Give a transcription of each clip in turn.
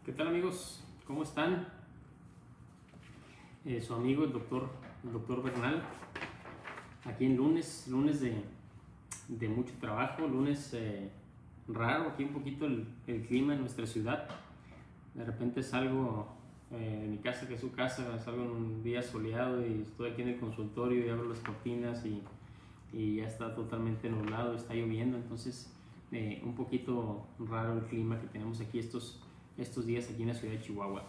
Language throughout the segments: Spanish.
¿Qué tal, amigos? ¿Cómo están? Su amigo el doctor Bernal, aquí en lunes de mucho trabajo, lunes raro, aquí un poquito el clima en nuestra ciudad. De repente salgo de mi casa, que es su casa, salgo en un día soleado y estoy aquí en el consultorio y abro las cortinas y ya está totalmente nublado, está lloviendo, entonces un poquito raro el clima que tenemos aquí estos días aquí en la ciudad de Chihuahua.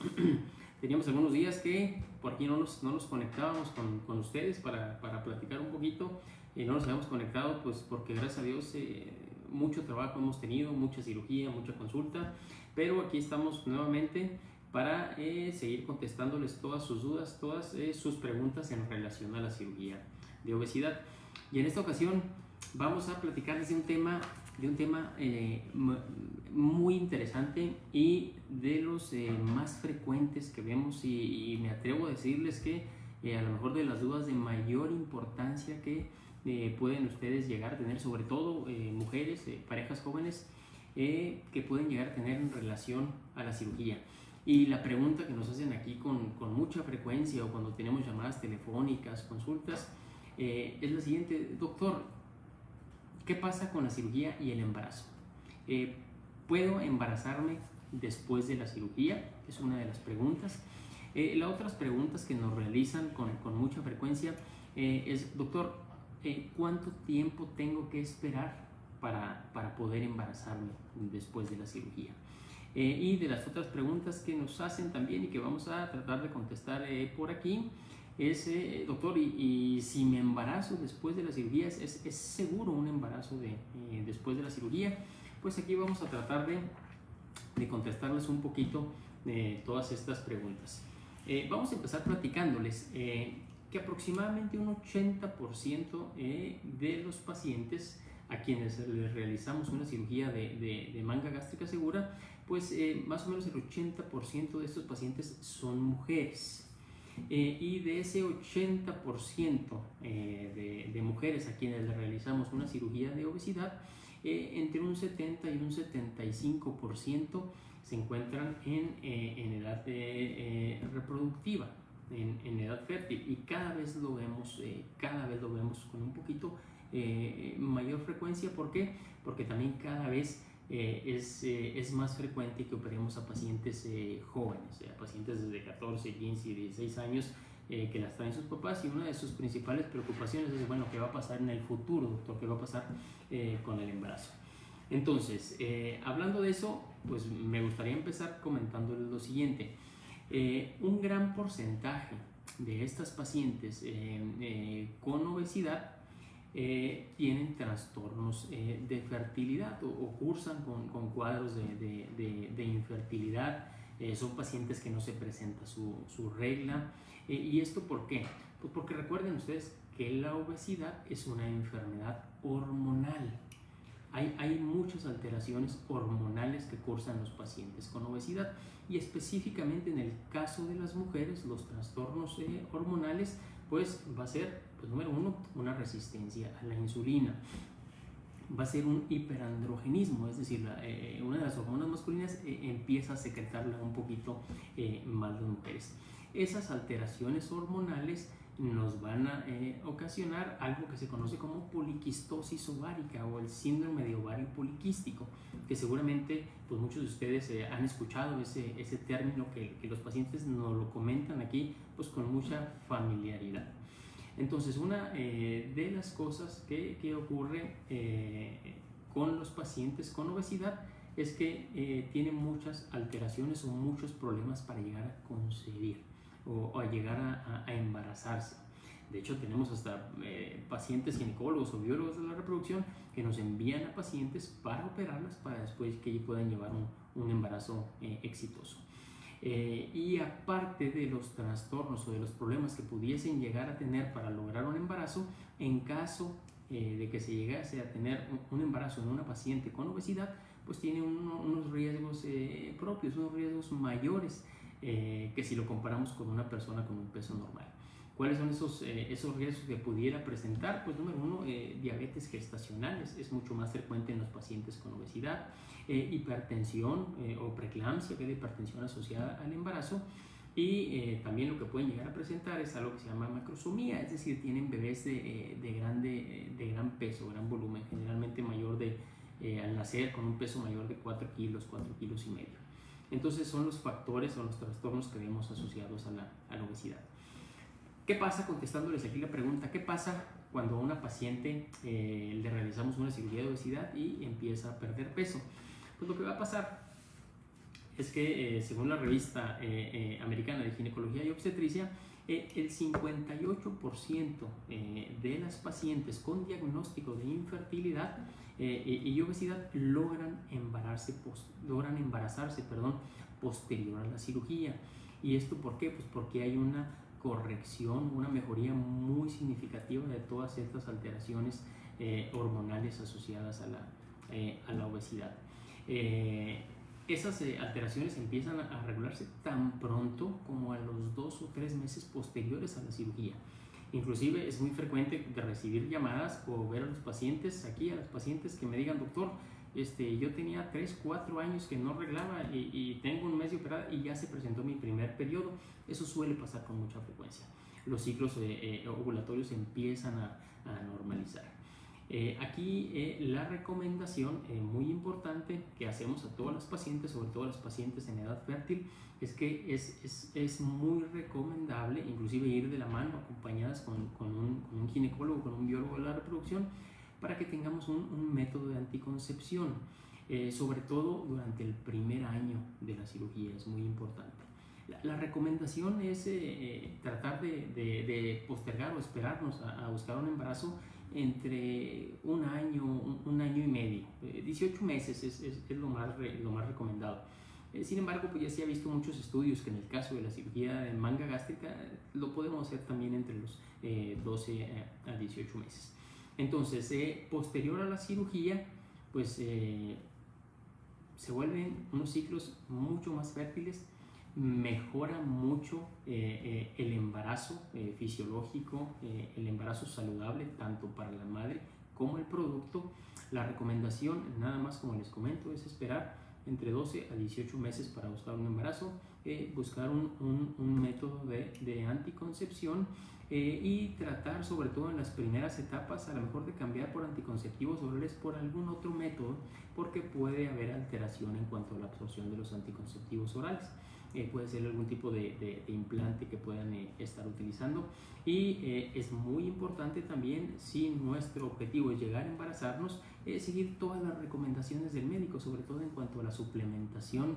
Teníamos algunos días que por aquí no nos conectábamos con ustedes para platicar un poquito. No nos habíamos conectado pues porque gracias a Dios mucho trabajo hemos tenido, mucha cirugía, mucha consulta, pero aquí estamos nuevamente para seguir contestándoles todas sus dudas, todas sus preguntas en relación a la cirugía de obesidad. Y en esta ocasión vamos a platicarles de un tema muy interesante y de los más frecuentes que vemos, y me atrevo a decirles que a lo mejor de las dudas de mayor importancia que pueden ustedes llegar a tener, sobre todo mujeres, parejas jóvenes que pueden llegar a tener en relación a la cirugía. Y la pregunta que nos hacen aquí con mucha frecuencia o cuando tenemos llamadas telefónicas, consultas, es la siguiente: doctor, ¿qué pasa con la cirugía y el embarazo? ¿Puedo embarazarme después de la cirugía? Es una de las preguntas. Las otras preguntas que nos realizan con mucha frecuencia es: doctor, ¿cuánto tiempo tengo que esperar para poder embarazarme después de la cirugía? Y de las otras preguntas que nos hacen también y que vamos a tratar de contestar por aquí es: doctor, y si me embarazo después de la cirugía, ¿es seguro un embarazo después de la cirugía? Pues aquí vamos a tratar de contestarles un poquito de todas estas preguntas. Vamos a empezar platicándoles que aproximadamente un 80% de los pacientes a quienes les realizamos una cirugía de manga gástrica segura, pues más o menos el 80% de estos pacientes son mujeres. Y de ese 80% de mujeres a quienes les realizamos una cirugía de obesidad, entre un 70 y un 75% se encuentran en edad reproductiva, en edad fértil, y cada vez lo vemos con un poquito mayor frecuencia. ¿Por qué? Porque también cada vez es más frecuente que operemos a pacientes jóvenes, a pacientes desde 14, 15 y 16 años que las traen sus papás, y una de sus principales preocupaciones es: bueno, ¿qué va a pasar en el futuro, doctor? ¿Qué va a pasar con el embarazo? Entonces, hablando de eso, pues me gustaría empezar comentándoles lo siguiente. Un gran porcentaje de estas pacientes con obesidad tienen trastornos de fertilidad o cursan con cuadros de infertilidad. Son pacientes que no se presenta su regla. ¿Y esto por qué? Pues porque recuerden ustedes que la obesidad es una enfermedad hormonal. Hay muchas alteraciones hormonales que cursan los pacientes con obesidad, y específicamente en el caso de las mujeres, los trastornos hormonales pues va a ser, pues, número uno, una resistencia a la insulina. Va a ser un hiperandrogenismo, es decir, una de las hormonas masculinas empieza a secretarla un poquito más las mujeres. Esas alteraciones hormonales nos van a ocasionar algo que se conoce como poliquistosis ovárica o el síndrome de ovario poliquístico, que seguramente pues muchos de ustedes han escuchado ese término que los pacientes nos lo comentan aquí pues con mucha familiaridad. Entonces, una de las cosas que ocurre con los pacientes con obesidad es que tienen muchas alteraciones o muchos problemas para llegar a concebir o a llegar a embarazarse. De hecho, tenemos hasta pacientes ginecólogos o biólogos de la reproducción que nos envían a pacientes para operarlas para después que puedan llevar un embarazo exitoso. Y aparte de los trastornos o de los problemas que pudiesen llegar a tener para lograr un embarazo, en caso de que se llegase a tener un embarazo en una paciente con obesidad, pues tiene unos riesgos propios, unos riesgos mayores que si lo comparamos con una persona con un peso normal. ¿Cuáles son esos riesgos que pudiera presentar? Pues número uno, diabetes gestacionales, es mucho más frecuente en los pacientes con obesidad, hipertensión o preeclampsia, que es la hipertensión asociada al embarazo, y también lo que pueden llegar a presentar es algo que se llama macrosomía, es decir, tienen bebés de gran peso, gran volumen, generalmente mayor al nacer con un peso mayor de 4 kilos, 4 kilos y medio. Entonces son los factores o los trastornos que vemos asociados a la obesidad. ¿Qué pasa? Contestándoles aquí la pregunta, ¿qué pasa cuando a una paciente le realizamos una cirugía de obesidad y empieza a perder peso? Pues lo que va a pasar es que según la revista americana de ginecología y obstetricia, el 58% de las pacientes con diagnóstico de infertilidad y obesidad logran embarazarse posterior a la cirugía. ¿Y esto por qué? Pues porque hay una corrección, una mejoría muy significativa de todas estas alteraciones hormonales asociadas a la obesidad. Esas alteraciones empiezan a regularse tan pronto como a los 2 o 3 meses posteriores a la cirugía. Inclusive es muy frecuente de recibir llamadas o ver a los pacientes, a las pacientes que me digan, doctor, yo tenía 3, 4 años que no arreglaba y tengo un mes de operada y ya se presentó mi primer periodo. Eso suele pasar con mucha frecuencia. Los ciclos ovulatorios empiezan a normalizar. Aquí la recomendación muy importante que hacemos a todas las pacientes, sobre todo a las pacientes en edad fértil, es que es muy recomendable inclusive ir de la mano acompañadas con un ginecólogo, con un biólogo de la reproducción, para que tengamos un método de anticoncepción, sobre todo durante el primer año de la cirugía, es muy importante. La recomendación es tratar de postergar o esperarnos a buscar un embarazo entre un año y medio. 18 meses es lo más recomendado. Sin embargo, pues ya se ha visto muchos estudios que en el caso de la cirugía de manga gástrica lo podemos hacer también entre los 12 a 18 meses. Entonces, posterior a la cirugía, pues se vuelven unos ciclos mucho más fértiles, mejora mucho el embarazo fisiológico, el embarazo saludable, tanto para la madre como el producto. La recomendación, nada más como les comento, es esperar entre 12 a 18 meses para buscar un embarazo, buscar un método de anticoncepción y tratar, sobre todo en las primeras etapas, a lo mejor de cambiar por anticonceptivos orales por algún otro método, porque puede haber alteración en cuanto a la absorción de los anticonceptivos orales. Puede ser algún tipo de implante que puedan estar utilizando, y es muy importante también, si nuestro objetivo es llegar a embarazarnos, seguir todas las recomendaciones del médico, sobre todo en cuanto a la suplementación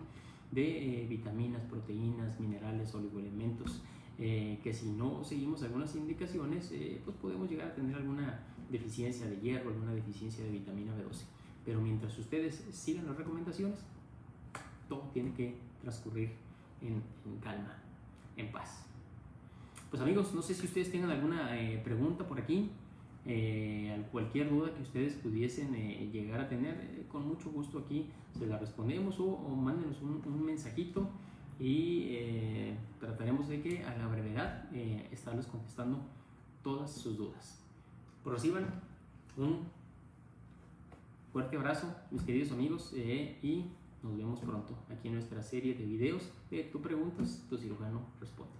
de vitaminas, proteínas, minerales, oligoelementos, que si no seguimos algunas indicaciones, pues podemos llegar a tener alguna deficiencia de hierro, alguna deficiencia de vitamina B12. Pero mientras ustedes sigan las recomendaciones, todo tiene que transcurrir en calma, en paz. Pues amigos, no sé si ustedes tengan alguna pregunta por aquí, cualquier duda que ustedes pudiesen llegar a tener, con mucho gusto aquí se la respondemos, o mándenos un mensajito y trataremos de que a la brevedad estarles contestando todas sus dudas. Reciban un fuerte abrazo, mis queridos amigos, y nos vemos pronto aquí en nuestra serie de videos de Tu Preguntas, Tu Cirujano Responde.